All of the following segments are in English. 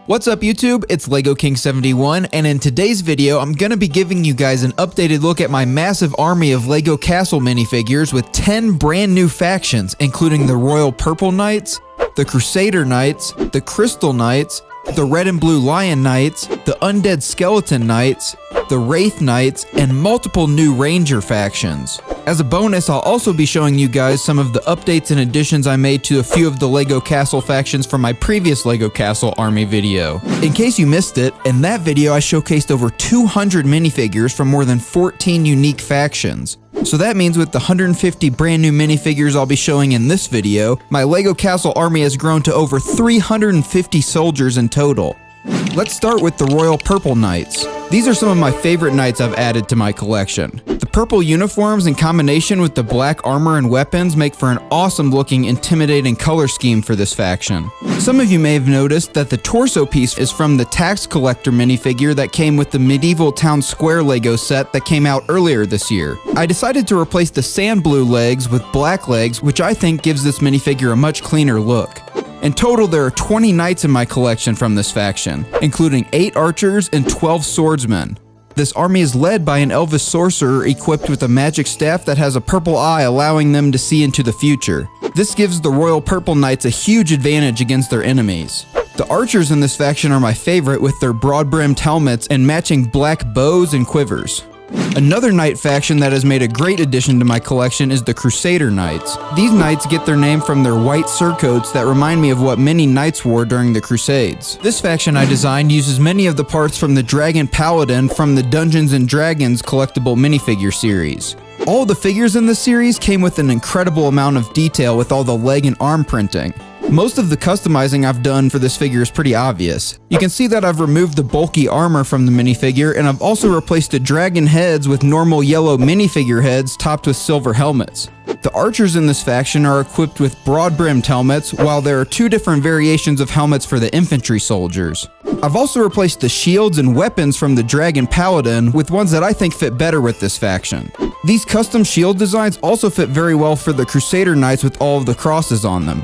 What's up YouTube, it's LEGO King 71, and in today's video I'm going to be giving you guys an updated look at my massive army of LEGO Castle minifigures with 10 brand new factions, including the Royal Purple Knights, the Crusader Knights, the Crystal Knights, the Red and Blue Lion Knights, the Undead Skeleton Knights, the Wraith Knights, and multiple new Ranger factions. As a bonus, I'll also be showing you guys some of the updates and additions I made to a few of the LEGO Castle factions from my previous LEGO Castle army video. In case you missed it, in that video I showcased over 200 minifigures from more than 14 unique factions. So that means with the 150 brand new minifigures I'll be showing in this video, my LEGO Castle army has grown to over 350 soldiers in total. Let's start with the Royal Purple Knights. These are some of my favorite knights I've added to my collection. The purple uniforms in combination with the black armor and weapons make for an awesome looking, intimidating color scheme for this faction. Some of you may have noticed that the torso piece is from the Tax Collector minifigure that came with the Medieval Town Square LEGO set that came out earlier this year. I decided to replace the sand blue legs with black legs, which I think gives this minifigure a much cleaner look. In total, there are 20 knights in my collection from this faction, including 8 archers and 12 swordsmen. This army is led by an Elvis sorcerer equipped with a magic staff that has a purple eye, allowing them to see into the future. This gives the Royal Purple Knights a huge advantage against their enemies. The archers in this faction are my favorite with their broad-brimmed helmets and matching black bows and quivers. Another knight faction that has made a great addition to my collection is the Crusader Knights. These knights get their name from their white surcoats that remind me of what many knights wore during the Crusades. This faction I designed uses many of the parts from the Dragon Paladin from the Dungeons & Dragons collectible minifigure series. All the figures in this series came with an incredible amount of detail with all the leg and arm printing. Most of the customizing I've done for this figure is pretty obvious. You can see that I've removed the bulky armor from the minifigure, and I've also replaced the dragon heads with normal yellow minifigure heads topped with silver helmets. The archers in this faction are equipped with broad-brimmed helmets, while there are 2 different variations of helmets for the infantry soldiers. I've also replaced the shields and weapons from the Dragon Paladin with ones that I think fit better with this faction. These custom shield designs also fit very well for the Crusader Knights with all of the crosses on them.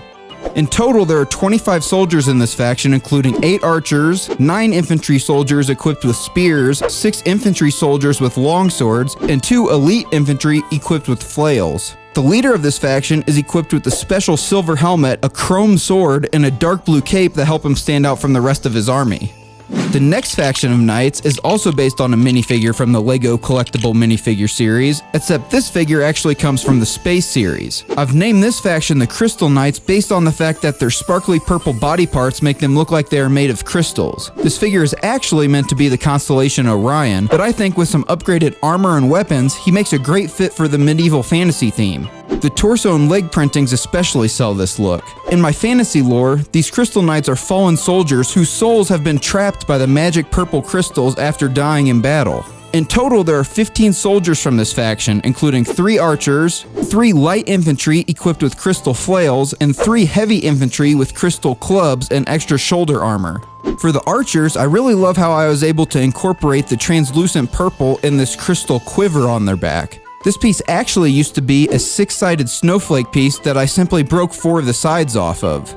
In total, there are 25 soldiers in this faction, including 8 archers, 9 infantry soldiers equipped with spears, 6 infantry soldiers with longswords, and 2 elite infantry equipped with flails. The leader of this faction is equipped with a special silver helmet, a chrome sword, and a dark blue cape that help him stand out from the rest of his army. The next faction of knights is also based on a minifigure from the LEGO collectible minifigure series, except this figure actually comes from the Space series. I've named this faction the Crystal Knights based on the fact that their sparkly purple body parts make them look like they are made of crystals. This figure is actually meant to be the constellation Orion, but I think with some upgraded armor and weapons, he makes a great fit for the medieval fantasy theme. The torso and leg printings especially sell this look. In my fantasy lore, these Crystal Knights are fallen soldiers whose souls have been trapped by the magic purple crystals after dying in battle. In total, there are 15 soldiers from this faction, including 3 archers, 3 light infantry equipped with crystal flails, and 3 heavy infantry with crystal clubs and extra shoulder armor. For the archers, I really love how I was able to incorporate the translucent purple in this crystal quiver on their back. This piece actually used to be a 6-sided snowflake piece that I simply broke 4 of the sides off of.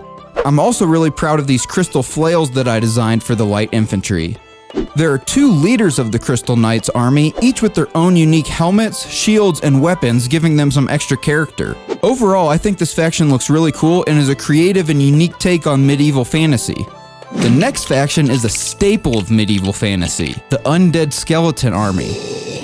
I'm also really proud of these crystal flails that I designed for the light infantry. There are 2 leaders of the Crystal Knights army, each with their own unique helmets, shields, and weapons, giving them some extra character. Overall, I think this faction looks really cool and is a creative and unique take on medieval fantasy. The next faction is a staple of medieval fantasy, the Undead Skeleton Army.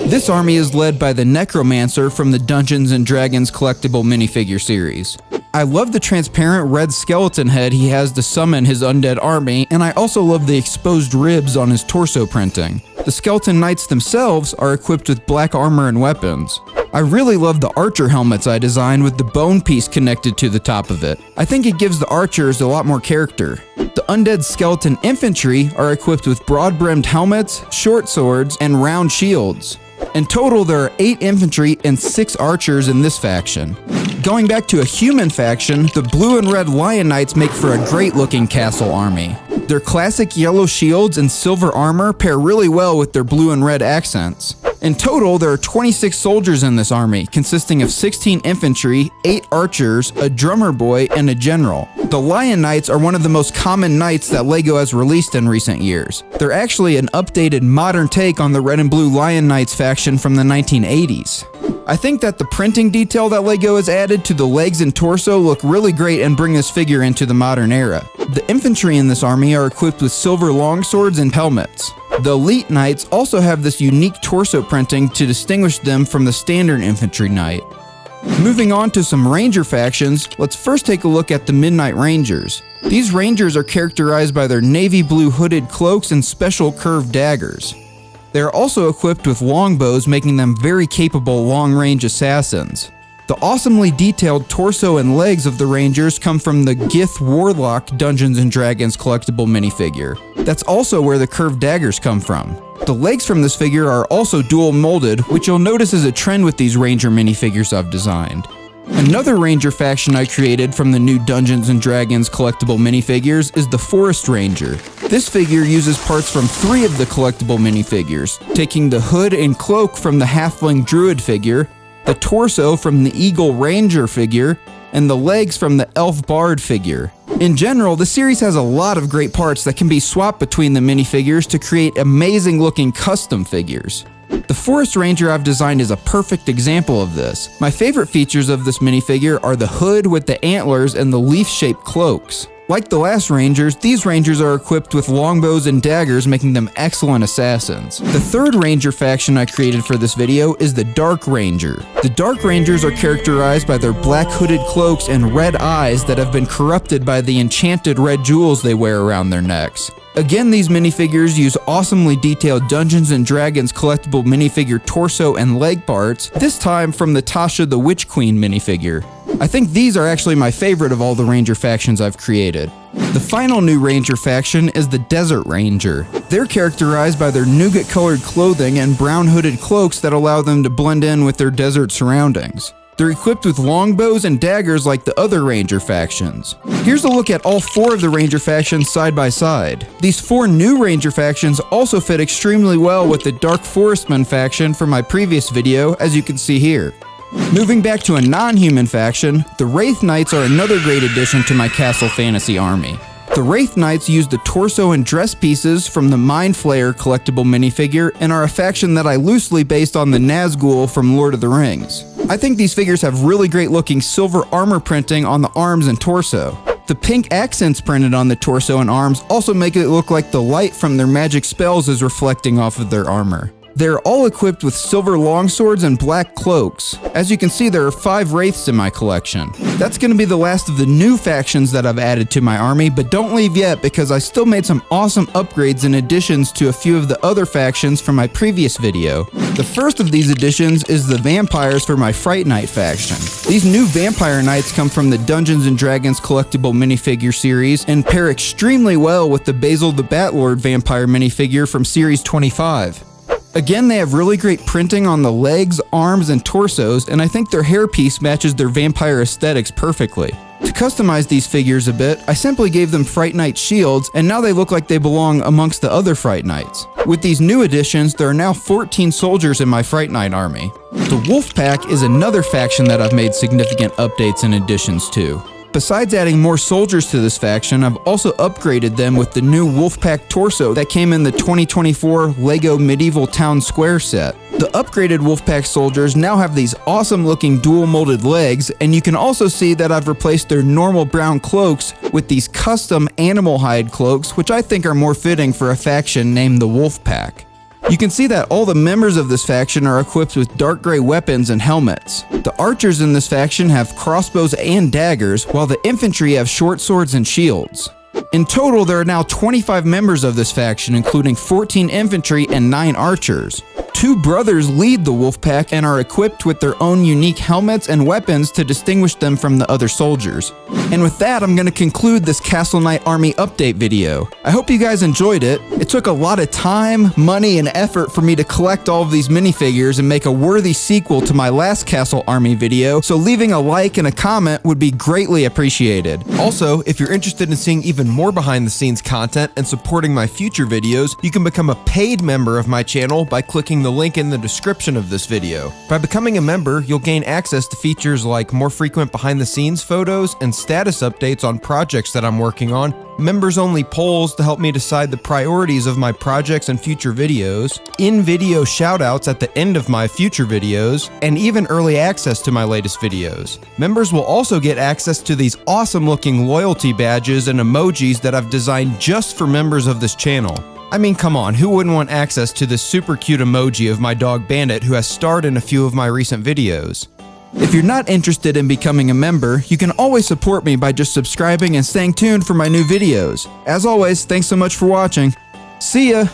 This army is led by the Necromancer from the Dungeons & Dragons collectible minifigure series. I love the transparent red skeleton head he has to summon his undead army, and I also love the exposed ribs on his torso printing. The Skeleton Knights themselves are equipped with black armor and weapons. I really love the archer helmets I designed with the bone piece connected to the top of it. I think it gives the archers a lot more character. The Undead Skeleton Infantry are equipped with broad-brimmed helmets, short swords, and round shields. In total, there are 8 infantry and 6 archers in this faction. Going back to a human faction, the Blue and Red Lion Knights make for a great-looking castle army. Their classic yellow shields and silver armor pair really well with their blue and red accents. In total, there are 26 soldiers in this army, consisting of 16 infantry, 8 archers, a drummer boy, and a general. The Lion Knights are one of the most common knights that LEGO has released in recent years. They're actually an updated, modern take on the red and blue Lion Knights faction from the 1980s. I think that the printing detail that LEGO has added to the legs and torso look really great and bring this figure into the modern era. The infantry in this army are equipped with silver longswords and helmets. The Elite Knights also have this unique torso printing to distinguish them from the standard infantry knight. Moving on to some ranger factions, let's first take a look at the Midnight Rangers. These rangers are characterized by their navy blue hooded cloaks and special curved daggers. They are also equipped with longbows, making them very capable long-range assassins. The awesomely detailed torso and legs of the Rangers come from the Gith Warlock Dungeons & Dragons collectible minifigure. That's also where the curved daggers come from. The legs from this figure are also dual molded, which you'll notice is a trend with these Ranger minifigures I've designed. Another Ranger faction I created from the new Dungeons & Dragons collectible minifigures is the Forest Ranger. This figure uses parts from 3 of the collectible minifigures, taking the hood and cloak from the Halfling Druid figure, the torso from the Eagle Ranger figure, and the legs from the Elf Bard figure. In general, the series has a lot of great parts that can be swapped between the minifigures to create amazing looking custom figures. The Forest Ranger I've designed is a perfect example of this. My favorite features of this minifigure are the hood with the antlers and the leaf-shaped cloaks. Like the last Rangers, these Rangers are equipped with longbows and daggers, making them excellent assassins. The third Ranger faction I created for this video is the Dark Ranger. The Dark Rangers are characterized by their black hooded cloaks and red eyes that have been corrupted by the enchanted red jewels they wear around their necks. Again, these minifigures use awesomely detailed Dungeons & Dragons collectible minifigure torso and leg parts, this time from the Tasha the Witch Queen minifigure. I think these are actually my favorite of all the Ranger factions I've created. The final new Ranger faction is the Desert Ranger. They're characterized by their nougat-colored clothing and brown hooded cloaks that allow them to blend in with their desert surroundings. They're equipped with longbows and daggers like the other Ranger factions. Here's a look at all 4 of the Ranger factions side by side. These 4 new Ranger factions also fit extremely well with the Dark Forestman faction from my previous video, as you can see here. Moving back to a non-human faction, the Wraith Knights are another great addition to my Castle Fantasy army. The Wraith Knights use the torso and dress pieces from the Mind Flayer collectible minifigure and are a faction that I loosely based on the Nazgul from Lord of the Rings. I think these figures have really great looking silver armor printing on the arms and torso. The pink accents printed on the torso and arms also make it look like the light from their magic spells is reflecting off of their armor. They're all equipped with silver longswords and black cloaks. As you can see, there are 5 Wraiths in my collection. That's going to be the last of the new factions that I've added to my army, but don't leave yet because I still made some awesome upgrades and additions to a few of the other factions from my previous video. The first of these additions is the vampires for my Fright Knight faction. These new vampire knights come from the Dungeons & Dragons collectible minifigure series and pair extremely well with the Basil the Batlord vampire minifigure from series 25. Again, they have really great printing on the legs, arms, and torsos, and I think their hairpiece matches their vampire aesthetics perfectly. To customize these figures a bit, I simply gave them Fright Knight shields, and now they look like they belong amongst the other Fright Knights. With these new additions, there are now 14 soldiers in my Fright Knight army. The Wolf Pack is another faction that I've made significant updates and additions to. Besides adding more soldiers to this faction, I've also upgraded them with the new Wolfpack torso that came in the 2024 LEGO Medieval Town Square set. The upgraded Wolfpack soldiers now have these awesome looking dual molded legs, and you can also see that I've replaced their normal brown cloaks with these custom animal hide cloaks, which I think are more fitting for a faction named the Wolfpack. You can see that all the members of this faction are equipped with dark gray weapons and helmets. The archers in this faction have crossbows and daggers, while the infantry have short swords and shields. In total, there are now 25 members of this faction, including 14 infantry and 9 archers. 2 brothers lead the Wolfpack and are equipped with their own unique helmets and weapons to distinguish them from the other soldiers. And with that, I'm going to conclude this Castle Knight Army update video. I hope you guys enjoyed it. It took a lot of time, money, and effort for me to collect all of these minifigures and make a worthy sequel to my last Castle Army video, so leaving a like and a comment would be greatly appreciated. Also, if you're interested in seeing even more behind the scenes content and supporting my future videos, you can become a paid member of my channel by clicking the link in the description of this video. By becoming a member, you'll gain access to features like more frequent behind-the-scenes photos and status updates on projects that I'm working on, members-only polls to help me decide the priorities of my projects and future videos, in-video shoutouts at the end of my future videos, and even early access to my latest videos. Members will also get access to these awesome-looking loyalty badges and emojis that I've designed just for members of this channel. I mean, come on, who wouldn't want access to this super cute emoji of my dog Bandit, who has starred in a few of my recent videos? If you're not interested in becoming a member, you can always support me by just subscribing and staying tuned for my new videos. As always, thanks so much for watching. See ya!